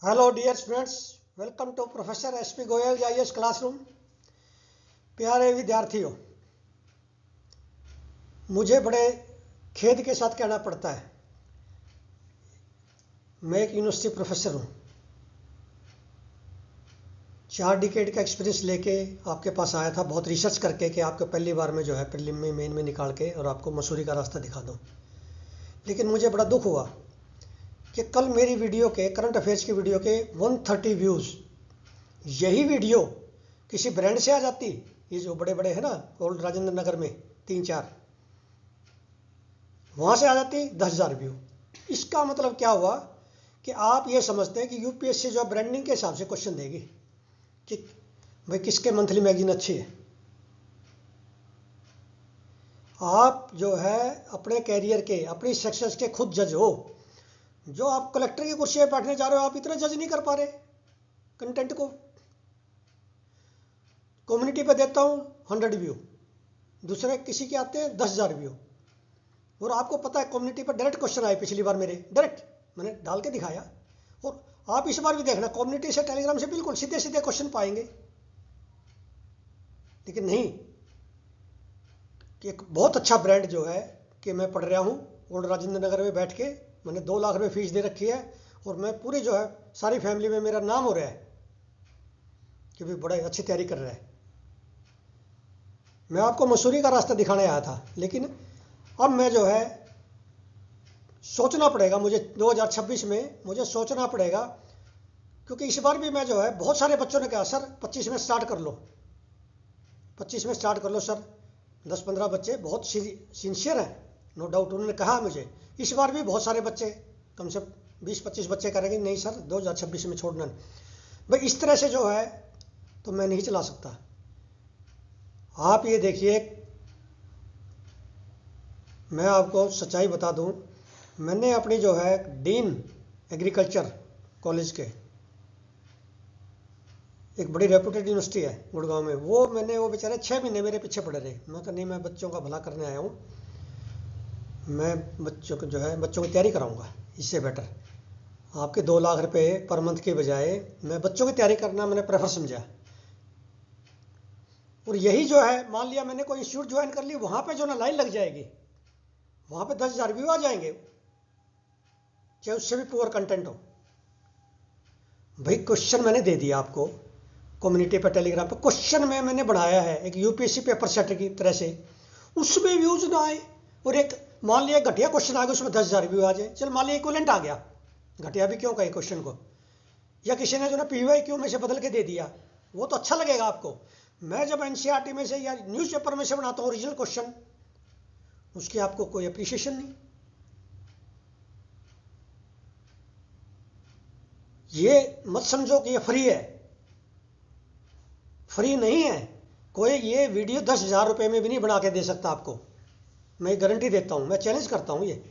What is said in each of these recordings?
Hello dear students, welcome to professor SP Goyal IAS classroom. प्यारे विद्यार्थियों, मुझे बड़े खेद के साथ कहना पड़ता है, मैं एक यूनिवर्सिटी प्रोफेसर हूँ। 4 डिकेड का एक्सपीरियंस लेके आपके पास आया था, बहुत रिसर्च करके कि आपको पहली बार में जो है प्रीलिम में मेन में निकाल के और आपको मसूरी का रास्ता दिखा दूँ। लेकिन मुझे बड़ा दुख हुआ कि कल मेरी वीडियो के करंट अफेयर्स की वीडियो के 130 व्यूज़, यही वीडियो किसी ब्रांड से आ जाती, ये जो बड़े बड़े हैं ना ओल्ड राजेंद्र नगर में 3-4, वहाँ से आ जाती 10,000 व्यू। इसका मतलब क्या हुआ कि आप ये समझते हैं कि यूपीएससी जो ब्रांडिंग के हिसाब से क्वेश्चन देगी कि भाई किसके मंथली मैगजीन अच्छी है। आप जो है अपने कैरियर के, अपनी सक्सेस के खुद जज हो। जो आप कलेक्टर की कुर्सी पर बैठने जा रहे हो, आप इतना जज नहीं कर पा रहे कंटेंट को। कम्युनिटी पे देता हूँ 100 व्यू, दूसरे किसी के आते हैं 10,000 व्यू। और आपको पता है कम्युनिटी पर डायरेक्ट क्वेश्चन आए पिछली बार, मेरे डायरेक्ट मैंने डाल के दिखाया। और आप इस बार भी देखना, कम्युनिटी से टेलीग्राम से बिल्कुल सीधे सीधे क्वेश्चन पाएंगे। लेकिन नहीं, कि एक बहुत अच्छा ब्रांड जो है कि मैं पढ़ रहा हूँ ओल्ड राजेंद्र नगर में बैठ के, मैंने 2 लाख रुपये फीस दे रखी है और मैं पूरी जो है सारी फैमिली में मेरा नाम हो रहा है कि भी बड़ा अच्छी तैयारी कर रहा है। मैं आपको मसूरी का रास्ता दिखाने आया था, लेकिन अब मैं जो है सोचना पड़ेगा मुझे 2026 में, मुझे सोचना पड़ेगा, क्योंकि इस बार भी मैं जो है बहुत सारे बच्चों ने कहा सर 25 में स्टार्ट कर लो, 25 में स्टार्ट कर लो सर। 10-15 बच्चे बहुत सिंसियर हैं, नो डाउट, उन्होंने कहा मुझे। इस बार भी बहुत सारे बच्चे, कम से 20-25 बच्चे करेंगे नहीं सर 2026 में छोड़ना नहीं। भाई इस तरह से जो है तो मैं नहीं चला सकता। आप ये देखिए, मैं आपको सच्चाई बता दूं, मैंने अपनी जो है डीन एग्रीकल्चर कॉलेज के, एक बड़ी रेपुटेड यूनिवर्सिटी है गुड़गांव में, वो बेचारे 6 महीने मेरे पीछे पड़े रहे। मैं कहा नहीं, मैं बच्चों का भला करने आया हूँ, मैं बच्चों को जो है बच्चों की तैयारी कराऊंगा। इससे बेटर आपके 2 लाख रुपए पर मंथ के बजाय मैं बच्चों की तैयारी करना मैंने प्रेफर समझा। और यही जो है, मान लिया मैंने कोई इंस्टीट्यूट ज्वाइन कर ली, वहाँ पे जो ना लाइन लग जाएगी, वहाँ पे 10,000 व्यू आ जाएंगे, चाहे उससे भी पुअर कंटेंट हो। भाई क्वेश्चन मैंने दे दिया आपको कम्युनिटी पर, टेलीग्राम पर क्वेश्चन में मैंने बढ़ाया है एक यूपीएससी पेपर सेट की तरह से, उसमें व्यूज ना आए। और एक मान लिया घटिया क्वेश्चन आ गया, उसमें 10,000 व्यू आ जाए, चल मान लिया इक्वलेंट आ गया, घटिया भी क्यों कहे क्वेश्चन को, या किसी ने जो ना पीवाई क्यू में से बदल के दे दिया, वो तो अच्छा लगेगा आपको। मैं जब एनसीईआरटी में से या न्यूज़पेपर में से बनाता हूँ ओरिजिनल क्वेश्चन, उसकी आपको कोई अप्रिशिएशन नहीं। ये मत समझो कि ये फ्री है, फ्री नहीं है। कोई ये वीडियो 10,000 रुपये में भी नहीं बना के दे सकता आपको, मैं गारंटी देता हूँ, मैं चैलेंज करता हूँ। ये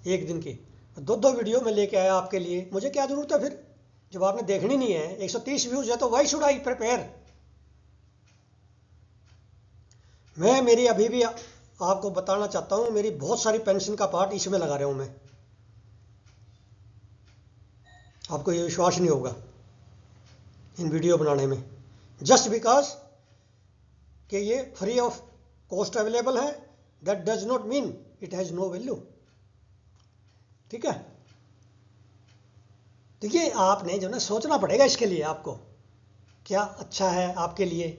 एक दिन की 2-2 वीडियो मैं लेके आया आपके लिए, मुझे क्या जरूरत है फिर, जब आपने देखनी नहीं है। 130 व्यूज है तो वाई शुड आई प्रिपेयर। मैं मेरी अभी भी आपको बताना चाहता हूँ, मेरी बहुत सारी पेंशन का पार्ट इसमें लगा रहा हूँ मैं। आपको ये विश्वास नहीं होगा इन वीडियो बनाने में, जस्ट बिकॉज कि ये फ्री ऑफ कॉस्ट अवेलेबल है, that does not mean it has no value. ठीक है, तो ये आपने जो ना सोचना पड़ेगा इसके लिए, आपको क्या अच्छा है आपके लिए,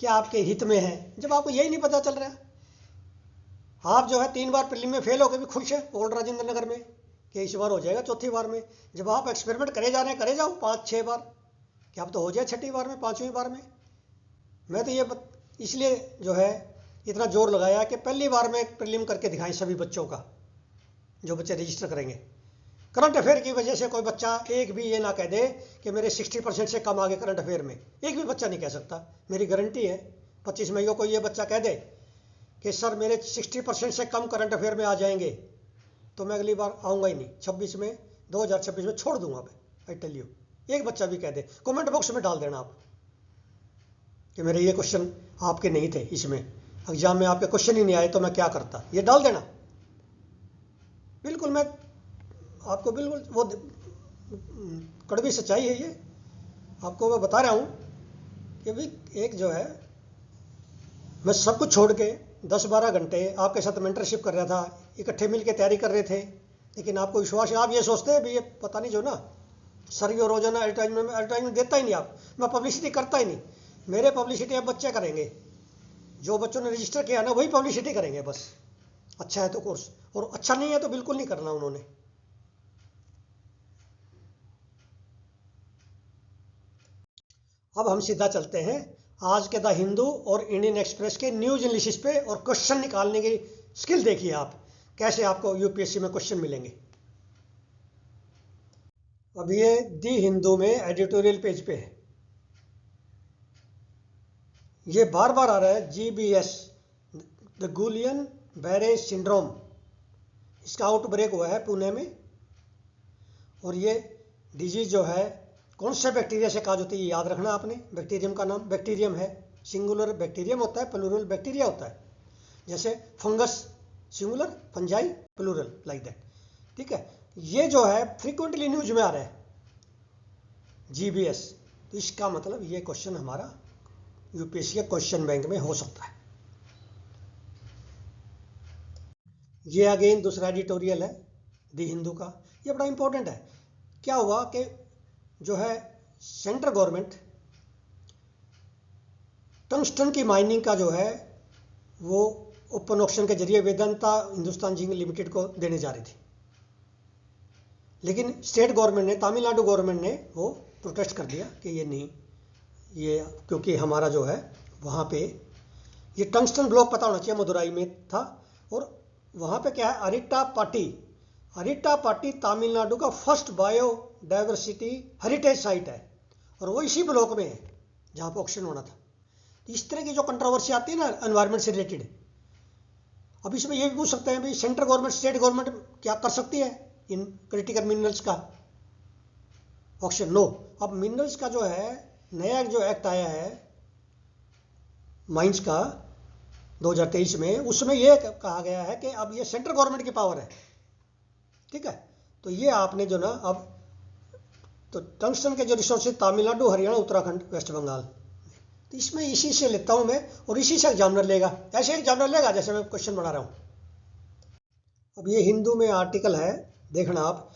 क्या आपके हित में है। जब आपको यही नहीं पता चल रहा, आप जो है 3 बार प्रीलिम में फेल होकर भी खुश है ओल्ड राजेंद्र नगर में कि इस बार हो जाएगा 4थी बार में। जब आप एक्सपेरिमेंट करे जा रहे हैं, करे जाओ 5-6 बार, कि अब तो हो जाए 6ठी बार में, 5वीं बार में। मैं तो ये इसलिए जो है इतना जोर लगाया कि पहली बार में प्रीलिम करके दिखाएं सभी बच्चों का, जो बच्चे रजिस्टर करेंगे। करंट अफेयर की वजह से कोई बच्चा एक भी ये ना कह दे कि मेरे 60% से कम आ गए करंट अफेयर में, एक भी बच्चा नहीं कह सकता। मेरी गारंटी है 25 मई को कोई ये बच्चा कह दे कि सर मेरे 60% से कम करंट अफेयर में आ जाएंगे, तो मैं अगली बार आऊँगा ही नहीं। 2026 में छोड़ दूंगा मैं, आई टेल यू। एक बच्चा भी कह दे, कमेंट बॉक्स में डाल देना आप कि मेरे ये क्वेश्चन आपके नहीं थे, इसमें एग्जाम में आपके क्वेश्चन ही नहीं आए तो मैं क्या करता, ये डाल देना। बिल्कुल मैं आपको बिल्कुल वो कड़वी सच्चाई है ये, आपको मैं बता रहा हूँ कि भाई एक जो है, मैं सब कुछ छोड़ के 10-12 घंटे आपके साथ मेंटरशिप कर रहा था, इकट्ठे मिल के तैयारी कर रहे थे, लेकिन आपको विश्वास है, आप ये सोचते हैं भी ये पता नहीं जो ना सर ये रोजाना एडवर्टाइजमेंट देता ही नहीं, आप मैं पब्लिसिटी करता ही नहीं, मेरे पब्लिसिटी अब बच्चे करेंगे, जो बच्चों ने रजिस्टर किया ना वही पब्लिसिटी करेंगे बस, अच्छा है तो कोर्स, और अच्छा नहीं है तो बिल्कुल नहीं करना उन्होंने। अब हम सीधा चलते हैं आज के द हिंदू और इंडियन एक्सप्रेस के न्यूज एनालिसिस पे, और क्वेश्चन निकालने की स्किल देखिए आप, कैसे आपको यूपीएससी में क्वेश्चन मिलेंगे। अब ये दी हिंदू में एडिटोरियल पेज पे है, ये बार बार आ रहा है GBS, द गुलियन बैरे सिंड्रोम, इसका आउटब्रेक हुआ है पुणे में, और ये डिजीज जो है कौन से बैक्टीरिया से काज होती है याद रखना आपने, बैक्टीरियम का नाम बैक्टीरियम है, सिंगुलर बैक्टीरियम होता है, प्लूरल बैक्टीरिया होता है, जैसे fungus singular, fungi plural, like that, ठीक है। ये जो है फ्रीक्वेंटली न्यूज में आ रहा है GBS, तो इसका मतलब ये क्वेश्चन हमारा यूपीएससी के क्वेश्चन बैंक में हो सकता है। ये अगेन दूसरा एडिटोरियल है दी हिंदू का, ये बड़ा इंपॉर्टेंट है। क्या हुआ कि जो है सेंट्रल गवर्नमेंट टंगस्टन की माइनिंग का जो है वो ओपन ऑक्शन के जरिए वेदांता हिंदुस्तान जिंक लिमिटेड को देने जा रही थी, लेकिन स्टेट गवर्नमेंट ने, तमिलनाडु गवर्नमेंट ने वो प्रोटेस्ट कर दिया कि ये नहीं, ये क्योंकि हमारा जो है वहाँ पे ये टंगस्टन ब्लॉक पता होना चाहिए, मदुराई में था, और वहाँ पे क्या है अरिट्टा पाटी तमिलनाडु का फर्स्ट बायोडाइवर्सिटी हेरिटेज साइट है, और वो इसी ब्लॉक में है जहाँ पर ऑक्शन होना था। इस तरह की जो कंट्रोवर्सी आती है ना एनवायरनमेंट से रिलेटेड, अब इसमें ये भी पूछ सकते हैं भाई सेंट्रल गवर्नमेंट स्टेट गवर्नमेंट क्या कर सकती है इन क्रिटिकल मिनरल्स का ऑक्शन? नो। अब मिनरल्स का जो है नया जो एक्ट आया है माइंस का 2023 में, उसमें यह कहा गया है कि अब ये सेंट्रल गवर्नमेंट की पावर है, ठीक है। तो ये आपने जो ना अब तो टंगस्टन के जो रिसोर्सेज तमिलनाडु, हरियाणा, उत्तराखंड, वेस्ट बंगाल, तो इसमें इसी से लेता हूं मैं, और इसी से एग्जामिनर लेगा, ऐसे एग्जामिनर लेगा जैसे मैं क्वेश्चन बना रहा हूं। अब ये हिंदू में आर्टिकल है, देखना आप,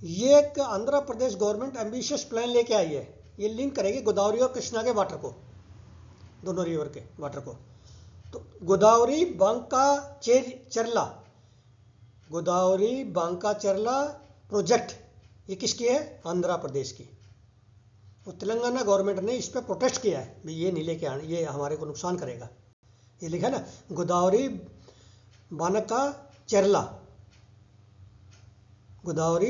ये एक Andhra Pradesh government ambitious plan लेके आई है, ये लिंक करेगी गोदावरी और कृष्णा के वाटर को, दोनों रिवर के वाटर को। तो गोदावरी बांका चेरला प्रोजेक्ट ये किसकी है? आंध्र प्रदेश की। और तेलंगाना गवर्नमेंट ने इस पर प्रोटेस्ट किया है, भाई ये नहीं लेके आना, ये हमारे को नुकसान करेगा। ये लिखा है ना गोदावरी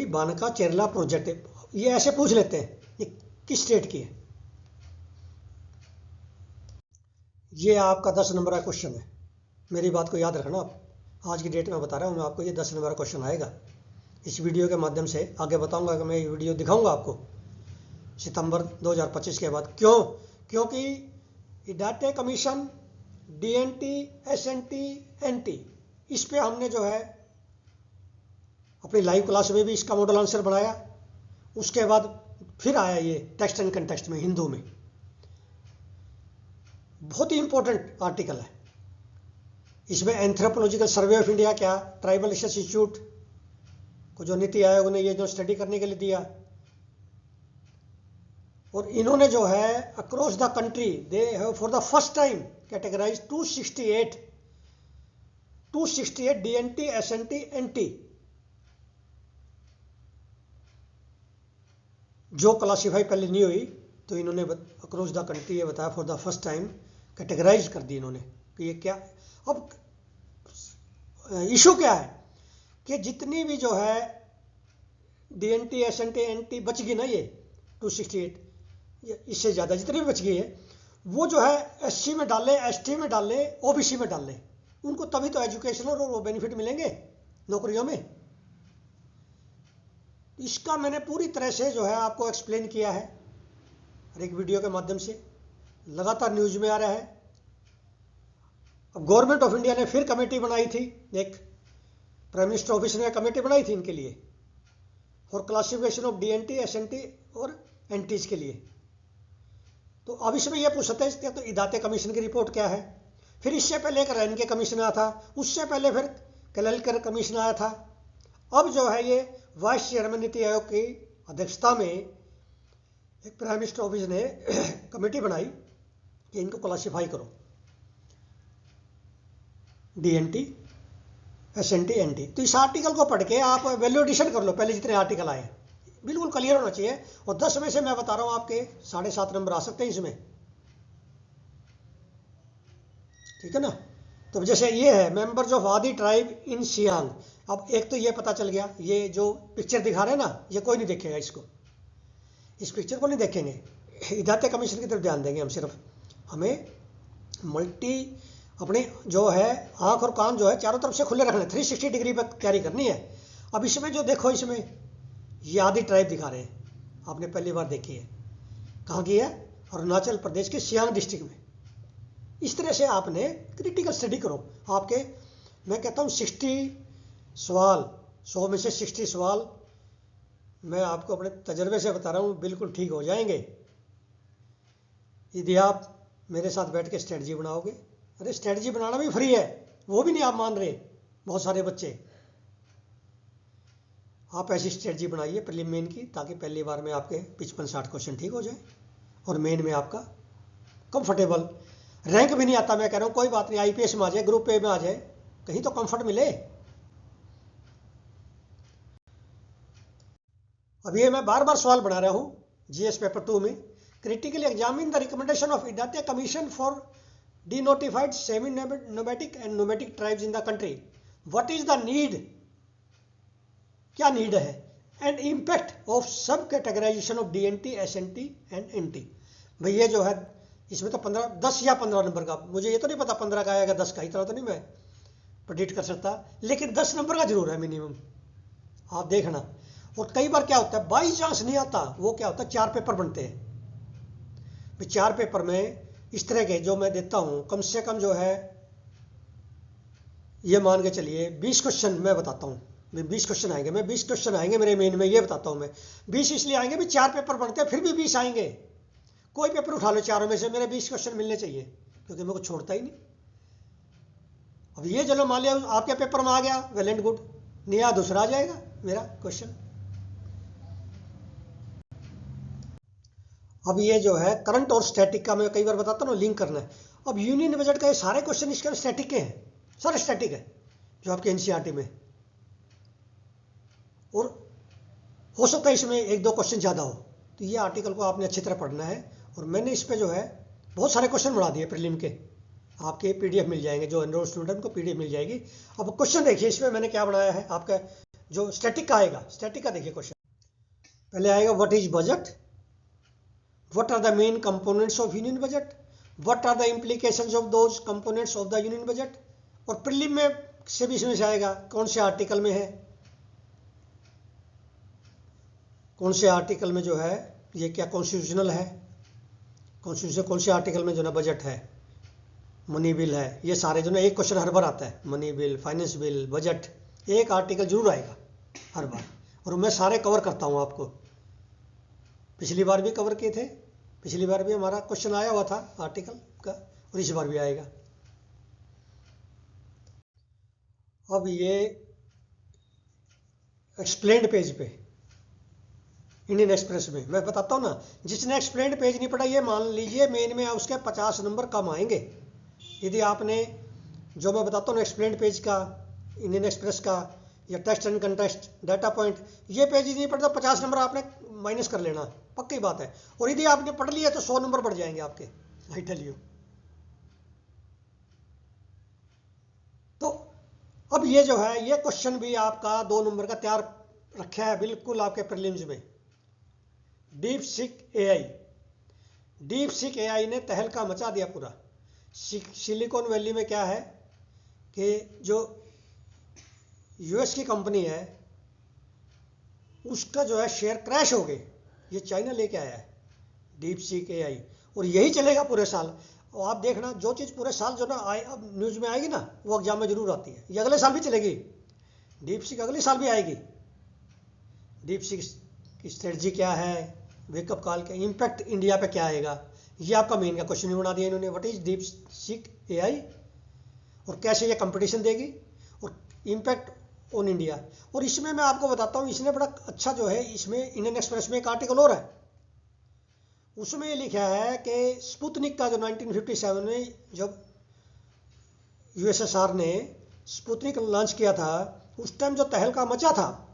बानका चेरला प्रोजेक्ट, ये ऐसे पूछ लेते हैं ये किस स्टेट की है। ये आपका 10 नंबर का क्वेश्चन है, मेरी बात को याद रखना आप, आज की डेट में बता रहा हूँ मैं आपको, ये 10 नंबर का क्वेश्चन आएगा। इस वीडियो के माध्यम से आगे बताऊंगा कि मैं ये वीडियो दिखाऊंगा आपको सितंबर 2025 के बाद। क्यों? क्योंकि इडाटे कमीशन, DNT, SNT, NT, इस पे हमने जो है अपनी लाइव क्लास में भी इसका मॉडल आंसर बनाया, उसके बाद फिर आया ये टेक्स्ट एंड कंटेक्स्ट में हिंदू में, बहुत ही इंपॉर्टेंट आर्टिकल है। इसमें एंथ्रोपोलॉजिकल सर्वे ऑफ इंडिया क्या, ट्राइबल रिसर्च इंस्टीट्यूट को जो नीति आयोग ने ये जो स्टडी करने के लिए दिया, और इन्होंने जो है across the country they have for the first time categorise 268 DNT, SNT, NT जो क्लासीफाई पहले नहीं हुई, तो इन्होंने अक्रॉस द कंट्री ये बताया for the first time categorise कर दी इन्होंने कि ये क्या। अब इशू क्या है कि जितनी भी जो है DNT, SNT, NT बच गई ना, ये 268, इससे ज़्यादा जितनी भी बच गई है, वो जो है SC में डाल लें, ST में डाल लें, OBC में डाल लें, उनको तभी तो एजुकेशनल और वो बेनिफिट मिलेंगे नौकरियों में। इसका मैंने पूरी तरह से जो है आपको एक्सप्लेन किया है हर एक वीडियो के माध्यम से, लगातार न्यूज में आ रहा है। अब गवर्नमेंट ऑफ इंडिया ने फिर कमेटी बनाई थी, एक प्राइम मिनिस्टर ऑफिस ने कमेटी बनाई थी इनके लिए, और क्लासिफिकेशन ऑफ डीएनटी, एसएनटी और एनटीज के लिए। तो अब इसमें यह पूछ सकते हैं तो इदाते कमीशन की रिपोर्ट क्या है, फिर इससे पहले एक रैन के कमीशन आया था, उससे पहले फिर कलेलकर कमीशन आया था। अब जो है ये वाइस चेयरमैन नीति आयोग की अध्यक्षता में एक प्राइम मिनिस्टर ऑफिस ने कमेटी बनाई कि इनको क्लासिफाई करो, डीएनटी, एसएनटी, एनटी। तो इस आर्टिकल को पढ़ के आप वैल्यू एडिशन कर लो, पहले जितने आर्टिकल आए बिल्कुल क्लियर होना चाहिए। और 10 में से मैं बता रहा हूं आपके 7.5 नंबर आ सकते हैं इसमें, ठीक है ना। तो जैसे ये है मेंबर्स ऑफ आदि ट्राइब इन सियांग। अब एक तो ये पता चल गया, ये जो पिक्चर दिखा रहे हैं ना, ये कोई नहीं देखेगा इसको, इस पिक्चर को नहीं देखेंगे, इदाते कमीशन की तरफ ध्यान देंगे हम सिर्फ। हमें मल्टी अपने जो है आंख और कान जो है चारों तरफ से खुले रखने, 360 डिग्री पर तैयारी करनी है। अब इसमें जो देखो, इसमें ये आदि ट्राइब दिखा रहे हैं, आपने पहली बार देखी है, कहाँ की है, अरुणाचल प्रदेश के सियांग डिस्ट्रिक्ट में। इस तरह से आपने क्रिटिकल स्टडी करो। आपके मैं कहता हूँ 60 सवाल, 100 में से 60 सवाल मैं आपको अपने तजर्बे से बता रहा हूँ बिल्कुल ठीक हो जाएंगे यदि आप मेरे साथ बैठ के स्ट्रेटजी बनाओगे। अरे स्ट्रेटजी बनाना भी फ्री है, वो भी नहीं आप मान रहे बहुत सारे बच्चे। आप ऐसी स्ट्रेटजी बनाइए प्रीलिम मेन की, ताकि पहली बार में आपके 55-60 क्वेश्चन ठीक हो जाए और मेन में आपका कंफर्टेबल रैंक भी नहीं आता। मैं कह रहा हूँ कोई बात नहीं, आईपीएस में आ जाए, ग्रुप ए में आ जाए, कहीं तो कंफर्ट मिले। अब ये मैं बार बार सवाल बना रहा हूँ जीएस पेपर 2 में। Critically examine the recommendation of Idate commission for denotified semi nomadic and nomadic tribes in the country. What is the need, क्या नीड है, and impact of sub categorisation of DNT, SNT and NT. भाई ये जो है इसमें तो 10 या 15 number का, मुझे ये तो नहीं पता 15 का आएगा 10 का, इतना तो नहीं मैं प्रेडिक्ट कर सकता, लेकिन 10 नंबर का जरूर है मिनिमम, आप देखना। और कई बार क्या होता है, बाई चांस नहीं आता, वो क्या होता है 4 पेपर बनते हैं। 4 पेपर में इस तरह के जो मैं देता हूं, कम से कम जो है ये मान के चलिए 20 क्वेश्चन मैं बताता हूं, 20 क्वेश्चन आएंगे, मैं 20 क्वेश्चन आएंगे मेरे मेन में, ये बताता हूं मैं 20 इसलिए आएंगे भी 4 पेपर बनते हैं, फिर भी 20 आएंगे। कोई पेपर उठा लो चारों में से, मेरे 20 क्वेश्चन मिलने चाहिए, क्योंकि मेरे को छोड़ता ही नहीं। अब ये चलो मान लिया आपके पेपर में आ गया, वेल एंड गुड, नहीं आ दूसरा आ जाएगा मेरा क्वेश्चन। अब ये जो है करंट और स्टैटिक का मैं कई बार बताता हूँ लिंक करना है। अब यूनियन बजट का ये सारे क्वेश्चन इसके स्टैटिक के हैं, सारे स्टैटिक है जो आपके एनसीईआरटी में, और हो सकता है इसमें 1-2 क्वेश्चन ज़्यादा हो। तो ये आर्टिकल को आपने अच्छी तरह पढ़ना है। और मैंने इस पे जो है बहुत सारे क्वेश्चन बना दिए प्रीलिम के, आपके पीडीएफ मिल जाएंगे, जो एनरोल स्टूडेंट को पीडीएफ मिल जाएगी। अब क्वेश्चन देखिए इसमें मैंने क्या बनाया है, आपका जो स्टैटिक का आएगा, स्टैटिक का देखिए क्वेश्चन। पहले आएगा what is budget, what are the main components of union budget, what are the implications of those components of the union budget. और प्रीलिम में से भी इसमें से आएगा कौन से आर्टिकल में है, कौन से आर्टिकल में जो है ये क्या कॉन्स्टिट्यूशनल है, कॉन्स्टिट्यूशन कौन से आर्टिकल में जो ना बजट है, मनी बिल है, ये सारे जो ना एक क्वेश्चन हर बार आता है, money bill, finance bill, budget, एक आर्टिकल जरूर आएगा हर बार। और मैं सारे कवर करता हूँ आपको, पिछली बार भी कवर किए थे, पिछली बार भी हमारा क्वेश्चन आया हुआ था आर्टिकल का, और इस बार भी आएगा। अब ये एक्सप्लेन्ड पेज पे इंडियन एक्सप्रेस में मैं बताता हूँ ना, जिसने एक्सप्लेन्ड पेज नहीं पढ़ा, ये मान लीजिए मेन में उसके 50 नंबर कम आएंगे। यदि आपने जो मैं बताता हूँ ना एक्सप्लेन्ड पेज का, इंडियन एक्सप्रेस का, या text and contest, data point, ये पेज ही नहीं पढ़ता 50 नंबर आपने माइनस कर लेना, पक्की बात है। और यदि आपने पढ़ लिया तो 100 नंबर बढ़ जाएंगे आपके, आई टेल यू। तो अब ये जो है ये क्वेश्चन भी आपका 2 नंबर का तैयार रखा है बिल्कुल आपके प्रीलिम्स में। Deep seek AI, deep seek AI ने तहलका मचा दिया पूरा। सिलिकॉन वैली में क्या है कि जो यूएस की कंपनी है उसका जो है शेयर क्रैश हो गए, ये चाइना लेके आया है डीप सीक एआई, और यही चलेगा पूरे साल। और आप देखना जो चीज़ पूरे साल जो ना अब न्यूज़ में आएगी ना, वो एग्जाम में जरूर आती है। ये अगले साल भी चलेगी, डीप सीक अगले साल भी आएगी। डीप सीक की स्ट्रेटजी क्या है, वेकअप कॉल का इम्पैक्ट इंडिया पे क्या आएगा, ये आपका मेन का क्वेश्चन भी बना दिया इन्होंने। What is deep seek AI और कैसे ये कंपटीशन देगी और इम्पैक्ट ऑन इंडिया। और इसमें मैं आपको बताता हूँ, इसने बड़ा अच्छा जो है, इसमें इंडियन एक्सप्रेस में एक आर्टिकल और है, उसमें ये लिखा है कि स्पुतनिक का जो 1957 में जब यूएसएसआर ने स्पुतनिक लॉन्च किया था, उस टाइम जो तहलका मचा था,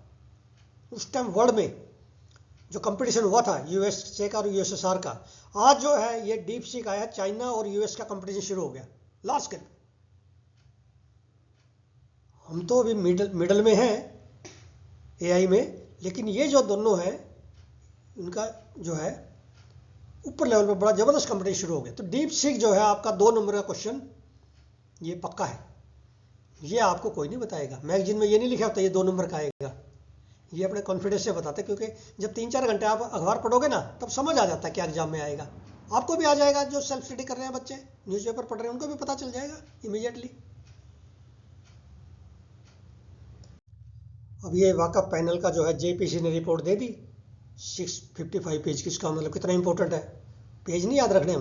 उस टाइम वर्ल्ड में जो कंपटीशन हुआ था यूएसए का और यूएसएसआर का, आज जो है ये डीप सीक आया, चाइना और यूएस का कंपटीशन शुरू हो गया लार्ज स्केल। हम तो अभी मिडल में हैं एआई में, लेकिन ये जो दोनों हैं उनका जो है ऊपर लेवल पे बड़ा जबरदस्त कंपटीशन शुरू हो गया। तो डीप सीक जो है आपका 2 नंबर का क्वेश्चन ये पक्का है, ये आपको कोई नहीं बताएगा, मैगजीन में ये नहीं लिखा होता ये 2 नंबर का आएगा, ये अपने कॉन्फिडेंस से बताते, क्योंकि जब 3-4 घंटे आप अखबार पढ़ोगे ना तब समझ आ जाता है क्या एग्जाम में आएगा। आपको भी आ जाएगा, जो सेल्फ स्टडी कर रहे हैं बच्चे, न्यूज़पेपर पढ़ रहे हैं, उनको भी पता चल जाएगा इमीडिएटली। अब ये वाकफ पैनल का जो है जेपीसी ने रिपोर्ट दे दी 655 पेज की। इसका मतलब कितना इंपॉर्टेंट है, पेज नहीं याद रखने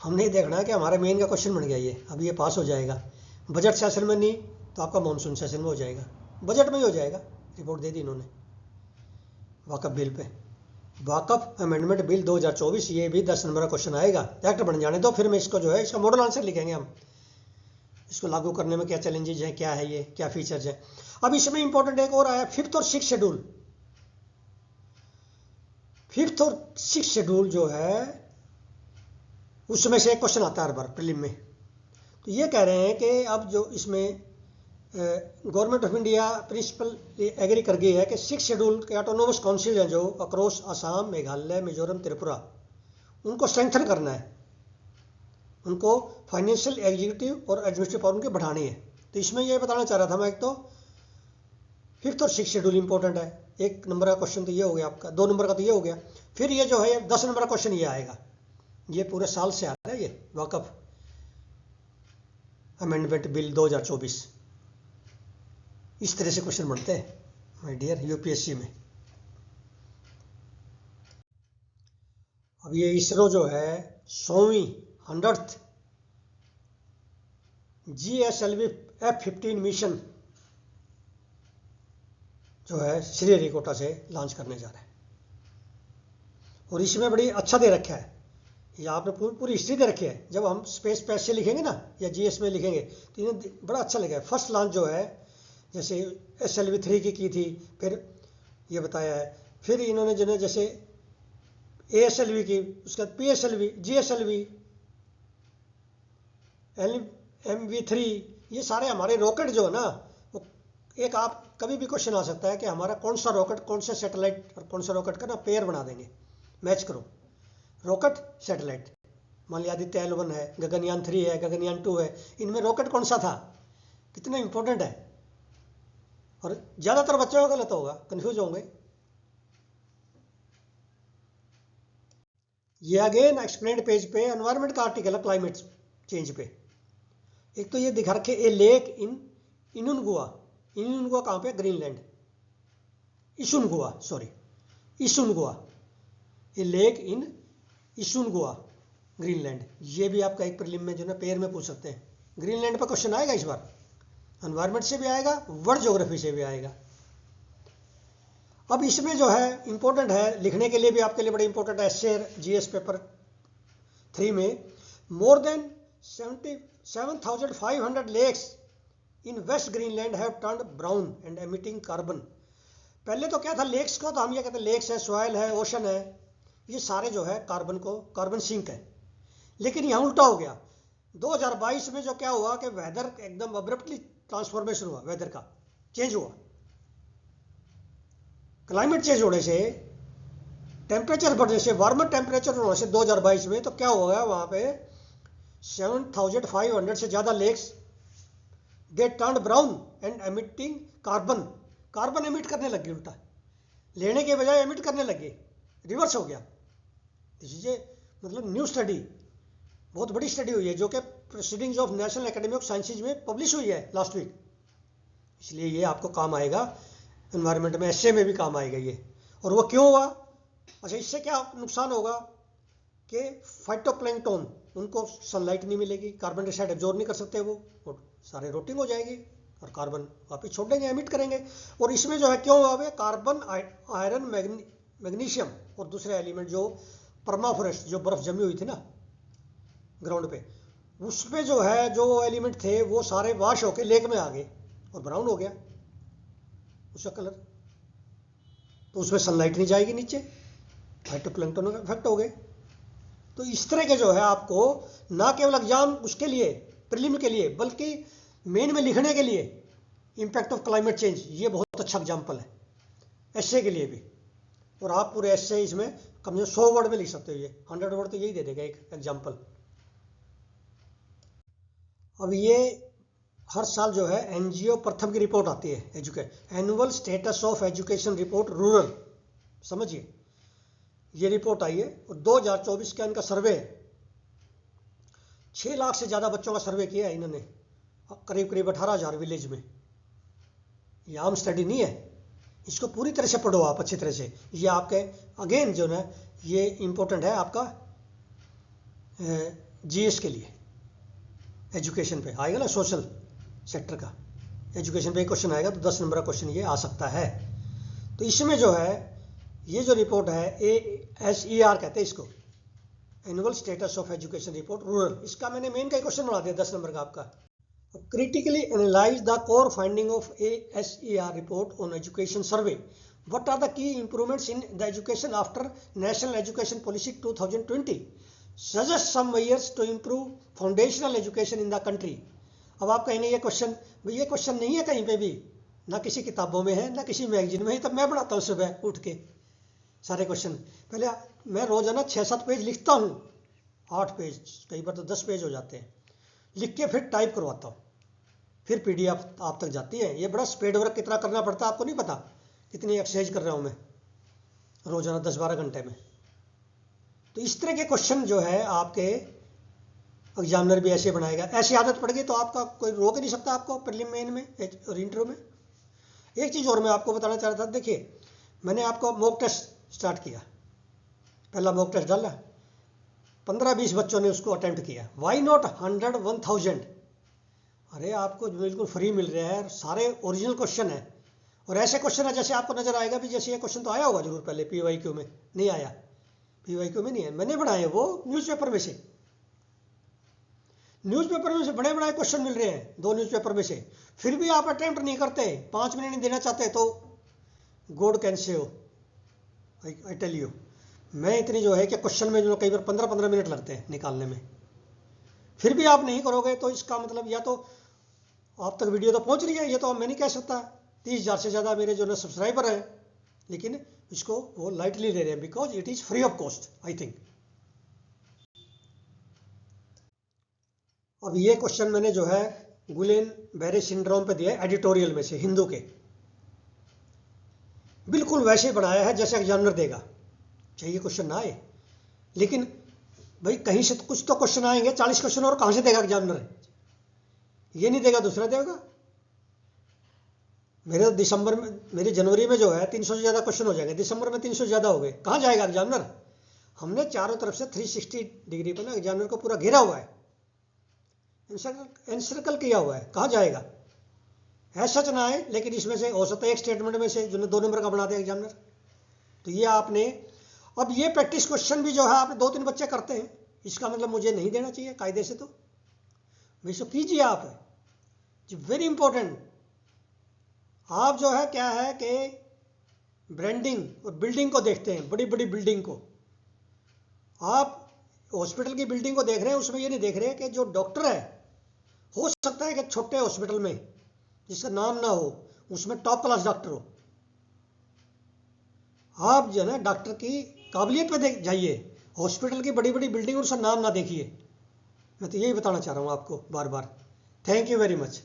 हमने ये देखना है कि हमारा मेन का क्वेश्चन बन गया ये, अब ये पास हो जाएगा। बजट सेशन में नहीं तो आपका मानसून सेशन में हो जाएगा, बजट में ही हो जाएगा। रिपोर्ट दे दी इन्होंने वाकफ बिल पे, वाकफ अमेंडमेंट बिल 2024, ये भी 10 नंबर का क्वेश्चन आएगा। एक्ट बन जाने दो, फिर मैं इसको जो है इसका मॉडल आंसर लिखेंगे हम, इसको लागू करने में क्या चैलेंजेज हैं, क्या है ये, क्या फीचर्स हैं। अब इसमें इंपॉर्टेंट एक और आया, 5th और 6th शेड्यूल। 5th और 6th शेड्यूल जो है उसमें से एक क्वेश्चन आता है हर बार प्रीलिम में। तो ये कह रहे हैं कि अब जो इसमें government of India principle agree कर गई है कि 6th शेड्यूल के ऑटोनोमस काउंसिल हैं जो अक्रॉस असम, मेघालय, मिजोरम, त्रिपुरा, उनको स्ट्रेंथन करना है, उनको फाइनेंशियल, एग्जीक्यूटिव और एडमिनिस्ट्रेटिव पावर उनके बढ़ानी है। तो इसमें ये बताना चाह रहा था मैं, एक तो 5th और 6th शेड्यूल इंपॉर्टेंट है, 1 नंबर का क्वेश्चन तो ये हो गया आपका, 2 नंबर का तो ये हो गया। फिर ये जो है 10 नंबर का क्वेश्चन ये आएगा, ये पूरे साल से आ रहा है, ये वाकफ अमेंडमेंट बिल 2024। इस तरह से क्वेश्चन बनते हैं माय डियर यूपीएससी में। अब ये इसरो जो है 100वीं 100th GSLV F-15 मिशन जो है श्रीहरिकोटा से लॉन्च करने जा रहा है, और इसमें बड़ी अच्छा दे रखा है, ये आपने पूरी हिस्ट्री दे रखी है। जब हम स्पेस पैस से लिखेंगे ना या जीएस में लिखेंगे तो इन्हें बड़ा अच्छा लगेगा। फर्स्ट लॉन्च जो है जैसे SLV-3 की थी, फिर ये बताया है, फिर इन्होंने जो है जैसे ASLV की, उसके बाद PSLV, GSLV, MV3, ये सारे हमारे रॉकेट जो है ना, वो एक आप कभी भी क्वेश्चन आ सकता है कि हमारा कौन सा रॉकेट, कौन सा सैटेलाइट और कौन सा रॉकेट का ना पेयर बना देंगे, मैच करो रॉकेट सैटेलाइट। मान लिया आदित्य L1 है, गगनयान 3 है, गगनयान 2 है, इनमें रॉकेट कौन सा था, कितना इंपॉर्टेंट है। और ज़्यादातर बच्चों का गलत होगा, कंफ्यूज होंगे। ये अगेन एक्सप्लेन्ड पेज पे एनवायरनमेंट का आर्टिकल है क्लाइमेट चेंज पे। एक तो ये दिखा रखे ए लेक इन इनुनगुआ, इनुनगुआ कहाँ पे, Greenland, Isunngua, sorry Isunngua, a lake in Isunngua, Greenland. ये भी आपका एक प्रीलिम में जो ना पेयर में पूछ सकते हैं। ग्रीनलैंड पर क्वेश्चन आएगा इस बार, एनवायरनमेंट से भी आएगा, वर्ल्ड ज्योग्राफी से भी आएगा। अब इसमें जो है इंपॉर्टेंट है लिखने के लिए भी, आपके लिए बड़ा इंपॉर्टेंट है, एसए जीएस पेपर 3 में, more than 77,500 lakes in west Greenland have turned brown and emitting carbon. पहले तो क्या था, लेक्स को तो हम ये कहते हैं लेक्स है, सॉइल है, ओशन है, ये सारे जो है कार्बन सिंक है। लेकिन यहाँ उल्टा हो गया 2022 में। जो क्या हुआ कि वेदर एकदम अब्रप्टली ट्रांसफॉर्मेशन हुआ, वेदर का चेंज हुआ, क्लाइमेट चेंज होने से, टेम्परेचर बढ़ने से, वार्मर टेम्परेचर होने से 2022 में, तो क्या होगा वहाँ पे 7,500 से ज़्यादा lakes they turned brown and emitting carbon, carbon emit करने लगी, उल्टा लेने के बजाय एमिट करने लगे, रिवर्स हो गया। ये मतलब न्यू स्टडी, बहुत बड़ी स्टडी हुई है जो कि proceedings of national academy of sciences में पब्लिश हुई है लास्ट वीक, इसलिए ये आपको काम आएगा, एनवायरनमेंट में एसए में भी काम आएगा ये। और वो क्यों हुआ? अच्छा, इससे क्या नुकसान होगा कि फाइटोप्लैंक्टन, उनको सनलाइट नहीं मिलेगी, कार्बन डाइऑक्साइड एब्जॉर्ब नहीं कर सकते वो, और सारे रोटिंग हो जाएगी और कार्बन वापस छोड़ देंगे, एमिट करेंगे। और इसमें जो है क्यों हुआ? कार्बन, आयरन, मैग्नीशियम और दूसरे एलिमेंट जो परमाफ्रोस्ट, जो बर्फ जमी हुई थी ना ग्राउंड पे, उसमें जो है जो एलिमेंट थे वो सारे वाश होके लेक में आ गए और ब्राउन हो गया उसका कलर। तो उसमें सनलाइट नहीं जाएगी नीचे, फाइटोप्लैंक्टन इफेक्ट हो गए। तो इस तरह के जो है आपको ना केवल एग्जाम उसके लिए प्रीलिम के लिए बल्कि मेन में लिखने के लिए इम्पैक्ट ऑफ क्लाइमेट चेंज, ये बहुत अच्छा एग्जाम्पल है एस्से के लिए भी। और आप पूरे एस्से इसमें कम से कम 100 वर्ड में लिख सकते हो, ये 100 वर्ड तो यही दे देगा एक एग्जाम्पल। अब ये हर साल जो है एनजीओ प्रथम की रिपोर्ट आती है, annual status of education report rural, समझिए ये रिपोर्ट आई है। और 2024 का इनका सर्वे है, 6 लाख से ज़्यादा बच्चों का सर्वे किया है इन्होंने, करीब करीब 18,000 विलेज में। ये आम स्टडी नहीं है, इसको पूरी तरह से पढ़ो आप अच्छी तरह से। ये आपके अगेन जो है ये इम्पोर्टेंट है आपका जीएस के लिए, एजुकेशन पे आएगा ना, सोशल सेक्टर का एजुकेशन पे क्वेश्चन आएगा तो 10 नंबर का क्वेश्चन ये आ सकता है। तो इसमें जो है ये जो रिपोर्ट है ASER कहते हैं इसको, annual status of education report rural, इसका मैंने मेन का क्वेश्चन बना दिया 10 नंबर का आपका। critically analyze the core finding of ASER report on education survey. What are the key improvements in the education after National Education Policy 2020? Suggest some measures to improve foundational education in the country. अब आप कहेंगे ये question, भाई ये question नहीं है कहीं पे भी, ना किसी किताबों में है ना किसी मैगजीन में है, तब मैं बनाता हूँ सुबह उठ के सारे क्वेश्चन। पहले मैं रोजाना 6-7 पेज लिखता हूँ, 8 पेज, कई बार तो 10 पेज हो जाते हैं, लिख के फिर टाइप करवाता हूँ, फिर पीडीएफ आप तक जाती है। ये बड़ा स्पीड वर्क कितना करना पड़ता है आपको नहीं पता, कितनी एक्सरसाइज कर रहा हूँ मैं रोजाना 10-12 घंटे में। तो इस तरह के क्वेश्चन जो है आपके एग्जामिनर भी ऐसे बनाएगा, ऐसी आदत पड़ गई तो आपका कोई रोक नहीं सकता आपको प्रीलिम मेन में और इंटरव्यू में। एक चीज़ और मैं आपको बताना चाह रहा था, देखिए मैंने आपको मॉक टेस्ट स्टार्ट किया, पहला मॉक टेस्ट डाला, 15-20 बच्चों ने उसको अटेम्प्ट किया। Why not 100-1000? अरे आपको बिल्कुल फ्री मिल रहा है, सारे ओरिजिनल क्वेश्चन है और ऐसे क्वेश्चन है जैसे आपको नजर आएगा भी जैसे ये क्वेश्चन तो आया होगा जरूर पहले PYQ में, नहीं आया, PYQ में नहीं है, मैंने बनाए वो न्यूज़पेपर में से, न्यूज़पेपर में से बड़े बड़े क्वेश्चन मिल रहे हैं 2 न्यूज़पेपर में से, फिर भी आप अटेम्प्ट नहीं करते, 5 मिनट नहीं देना चाहते, तो गॉड कैन से हो, आई टेल यू। मैं इतनी जो है कि क्वेश्चन में जो कई बार 15-15 मिनट लगते हैं निकालने में, फिर भी आप नहीं करोगे तो इसका मतलब या तो आप तक वीडियो तो पहुंच रही है, ये तो मैं नहीं कह सकता, 30,000 से ज़्यादा मेरे जो है सब्सक्राइबर हैं, लेकिन इसको वो लाइटली ले रहे हैं because it is free of cost I think. अब ये क्वेश्चन मैंने जो है गुलेन बेरे सिंड्रोम पे दिया है एडिटोरियल में से, हिंदू के, बिल्कुल वैसे बनाया है जैसे एग्जामिनर देगा, चाहिए क्वेश्चन ना आए, लेकिन भाई कहीं से कुछ तो क्वेश्चन आएंगे, 40 क्वेश्चन और कहाँ से देगा एग्जामिनर, ये नहीं देगा दूसरा देगा। मेरे जनवरी में जो है 300 से ज़्यादा क्वेश्चन हो जाएंगे, दिसंबर में 300 ज़्यादा हो गए, कहाँ जाएगा एग्जामिनर? हमने चारों तरफ से 360 डिग्री पर ना एग्जामिनर को पूरा घेरा हुआ है, एनसर्कल किया हुआ है, कहाँ जाएगा? ऐसा ना आए, लेकिन इसमें से हो सकता है एक स्टेटमेंट में से जो 2 नंबर का बना दे एग्जामिनर। तो ये आपने, अब ये प्रैक्टिस क्वेश्चन भी जो है आपने 2-3 बच्चे करते हैं, इसका मतलब मुझे नहीं देना चाहिए कायदे से, तो वैसे कीजिए आप, वेरी इंपॉर्टेंट। आप जो है क्या है कि ब्रांडिंग और बिल्डिंग को देखते हैं, बड़ी बड़ी बिल्डिंग को, आप हॉस्पिटल की बिल्डिंग को देख रहे हैं, उसमें ये नहीं देख रहे कि जो डॉक्टर है, हो सकता है कि छोटे हॉस्पिटल में जिसका नाम ना हो उसमें टॉप क्लास डॉक्टर हो। आप जो है ना डॉक्टर की काबिलियत पे देख जाइए, हॉस्पिटल की बड़ी बड़ी बिल्डिंग और उसका नाम ना देखिए। मैं तो यही बताना चाह रहा हूँ आपको बार बार। Thank you very much.